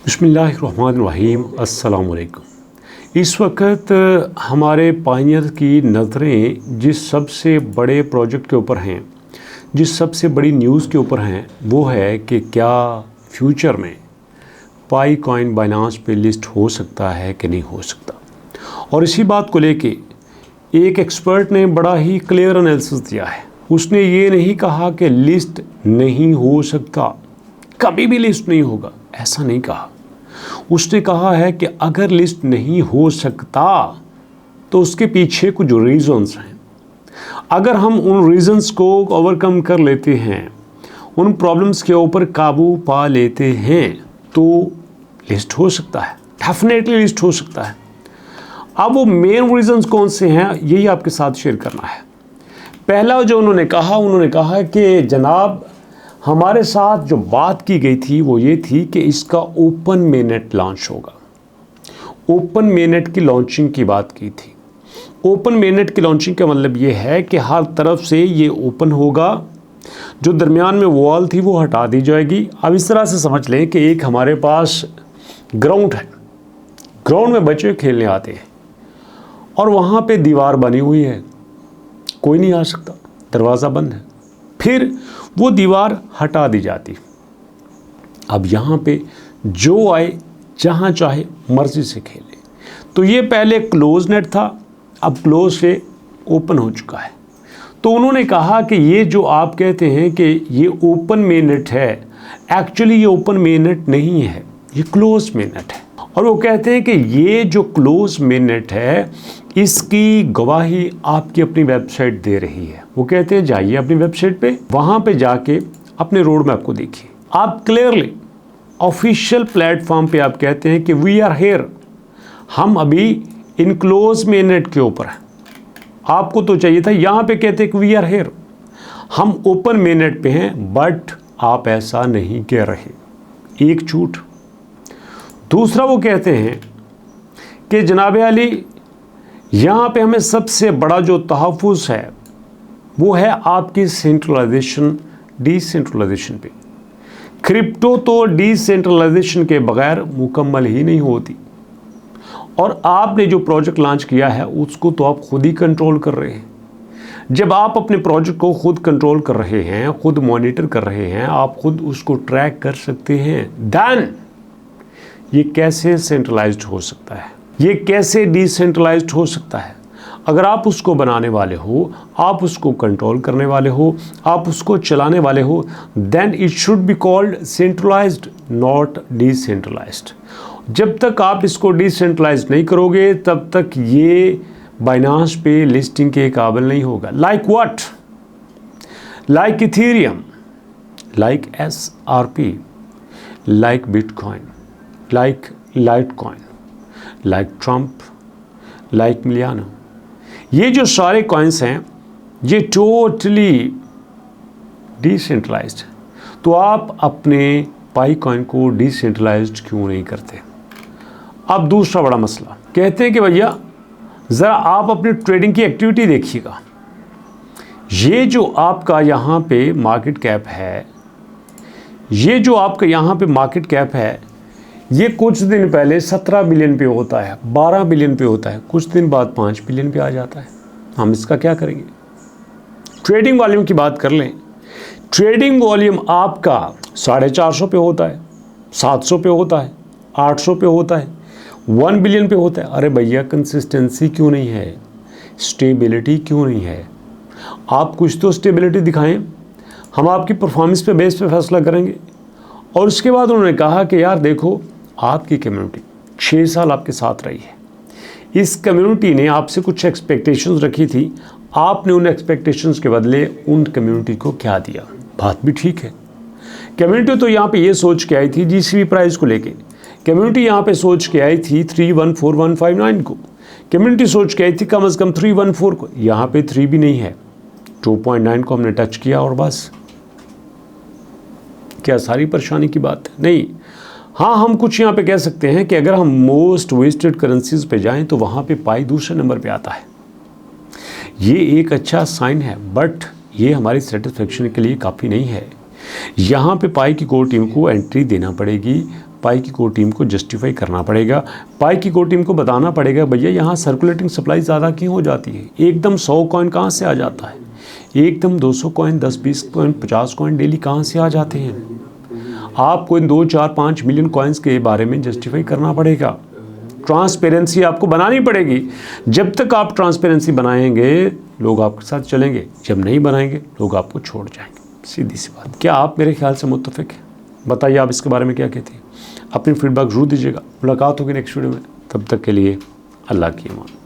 बिस्मिल्लाहिर्रहमानिर्रहीम। अस्सलाम वालेकुम। इस वक्त हमारे पायनियर की नज़रें जिस सबसे बड़े प्रोजेक्ट के ऊपर हैं, जिस सबसे बड़ी न्यूज़ के ऊपर हैं, वो है कि क्या फ्यूचर में पाई कॉइन बाइनांस पे लिस्ट हो सकता है कि नहीं हो सकता। और इसी बात को लेके एक एक्सपर्ट ने बड़ा ही क्लियर एनालिसिस दिया है। उसने ये नहीं कहा कि लिस्ट नहीं हो सकता, कभी भी लिस्ट नहीं होगा, ऐसा नहीं कहा। उसने कहा है कि अगर लिस्ट नहीं हो सकता तो उसके पीछे कुछ रीजंस हैं। अगर हम उन रीजंस को ओवरकम कर लेते हैं, उन प्रॉब्लम्स के ऊपर काबू पा लेते हैं, तो लिस्ट हो सकता है, डेफिनेटली लिस्ट हो सकता है। अब वो मेन रीजंस कौन से हैं, यही आपके साथ शेयर करना है। पहला जो उन्होंने कहा कि जनाब हमारे साथ जो बात की गई थी वो ये थी कि इसका ओपन मेननेट लॉन्च होगा। ओपन मेननेट की लॉन्चिंग की बात की थी। ओपन मेननेट की लॉन्चिंग का मतलब ये है कि हर तरफ से ये ओपन होगा, जो दरमियान में वॉल थी वो हटा दी जाएगी। अब इस तरह से समझ लें कि एक हमारे पास ग्राउंड है, ग्राउंड में बच्चे खेलने आते हैं और वहाँ पे दीवार बनी हुई है, कोई नहीं आ सकता, दरवाज़ा बंद है। फिर वो दीवार हटा दी जाती। अब यहाँ पे जो आए जहाँ चाहे मर्जी से खेले। तो ये पहले क्लोज नेट था, अब क्लोज से ओपन हो चुका है। तो उन्होंने कहा कि ये जो आप कहते हैं कि ये ओपन मेननेट है, एक्चुअली ये ओपन मेननेट नहीं है, ये क्लोज मेननेट है। और वो कहते हैं कि ये जो क्लोज मेननेट है इसकी गवाही आपकी अपनी वेबसाइट दे रही है। वो कहते हैं जाइए अपनी वेबसाइट पे, वहाँ पे जाके अपने रोड मैप को देखिए। आप क्लियरली ऑफिशियल प्लेटफॉर्म पे आप कहते हैं कि वी आर हेयर, हम अभी इन क्लोज मेननेट के ऊपर हैं। आपको तो चाहिए था यहाँ पे कहते हैं कि वी आर हेयर, हम ओपन मेननेट पे हैं, बट आप ऐसा नहीं कह रहे। एक झूठ। दूसरा वो कहते हैं कि जनाब अली यहाँ पे हमें सबसे बड़ा जो तहफ़्फ़ुज़ है वो है आपकी सेंट्रलाइजेशन डिसेंट्रलाइजेशन पे। क्रिप्टो तो डिसेंट्रलाइजेशन के बगैर मुकम्मल ही नहीं होती। और आपने जो प्रोजेक्ट लॉन्च किया है उसको तो आप खुद ही कंट्रोल कर रहे हैं। जब आप अपने प्रोजेक्ट को खुद कंट्रोल कर रहे हैं, खुद मॉनिटर कर रहे हैं, आप खुद उसको ट्रैक कर सकते हैं, देन ये कैसे सेंट्रलाइज्ड हो सकता है, ये कैसे डिसेंट्रलाइज्ड हो सकता है। अगर आप उसको बनाने वाले हो, आप उसको कंट्रोल करने वाले हो, आप उसको चलाने वाले हो, then it should be called centralised, not decentralised. जब तक आप इसको डिसेंट्रलाइज्ड नहीं करोगे तब तक ये बाइनांस पे लिस्टिंग के काबिल नहीं होगा। Like what? Like Ethereum, like SRP, like bitcoin, like litecoin, like Trump, like Melania. ये जो सारे कॉइन्स हैं ये टोटली डिसेंट्रलाइज्ड। तो आप अपने पाई कॉइन को डिसेंट्रलाइज्ड क्यों नहीं करते? अब दूसरा बड़ा मसला, कहते हैं कि भैया ज़रा आप अपनी ट्रेडिंग की एक्टिविटी देखिएगा। ये जो आपका यहाँ पे मार्केट कैप है, ये जो आपका यहाँ पे मार्केट कैप है, ये कुछ दिन पहले 17 बिलियन पे होता है, 12 बिलियन पे होता है, कुछ दिन बाद 5 बिलियन पे आ जाता है। हम इसका क्या करेंगे? ट्रेडिंग वॉल्यूम की बात कर लें, ट्रेडिंग वॉल्यूम आपका 450 पे होता है, 700 पे होता है, 800 पे होता है, 1 बिलियन पे होता है। अरे भैया कंसिस्टेंसी क्यों नहीं है, स्टेबिलिटी क्यों नहीं है? आप कुछ तो स्टेबिलिटी दिखाएं, हम आपकी परफॉर्मेंस पे बेस पे फैसला करेंगे। और उसके बाद उन्होंने कहा कि यार देखो, आपकी कम्युनिटी 6 साल आपके साथ रही है, इस कम्युनिटी ने आपसे कुछ एक्सपेक्टेशंस रखी थी, आपने उन एक्सपेक्टेशंस के बदले उन कम्युनिटी को क्या दिया? बात भी ठीक है। कम्युनिटी तो यहाँ पे ये सोच के आई थी GCB प्राइस को लेके, कम्युनिटी यहाँ पे सोच के आई थी 314159 को, कम्युनिटी सोच के आई थी कम से कम 314 को। यहाँ पे 3 भी नहीं है, 2.9 को हमने टच किया और बस। क्या सारी परेशानी की बात है? नहीं। हाँ, हम कुछ यहाँ पे कह सकते हैं कि अगर हम मोस्ट वेस्टेड करेंसीज पे जाएं तो वहाँ पे पाई दूसरे नंबर पे आता है। ये एक अच्छा साइन है, बट ये हमारी सेटिस्फेक्शन के लिए काफ़ी नहीं है। यहाँ पे पाई की कोर टीम को एंट्री देना पड़ेगी, पाई की कोर टीम को जस्टिफाई करना पड़ेगा। पाई की कोर टीम को बताना पड़ेगा भैया यहाँ सर्कुलेटिंग सप्लाई ज़्यादा क्यों हो जाती है, एकदम 100 कॉइन कहाँ से आ जाता है, एकदम 200 कॉइन, 10-20 कॉइन, 50 कॉइन डेली कहाँ से आ जाते हैं। आपको इन 2, 4, 5 मिलियन कॉइन्स के बारे में जस्टिफाई करना पड़ेगा। ट्रांसपेरेंसी आपको बनानी पड़ेगी। जब तक आप ट्रांसपेरेंसी बनाएंगे लोग आपके साथ चलेंगे, जब नहीं बनाएंगे लोग आपको छोड़ जाएंगे। सीधी सी बात। क्या आप मेरे ख्याल से मुत्तफिक हैं? बताइए आप इसके बारे में क्या कहती हैं। अपनी फीडबैक जरूर दीजिएगा। मुलाकात होगी नेक्स्ट वीडियो में, तब तक के लिए अल्लाह की अमान।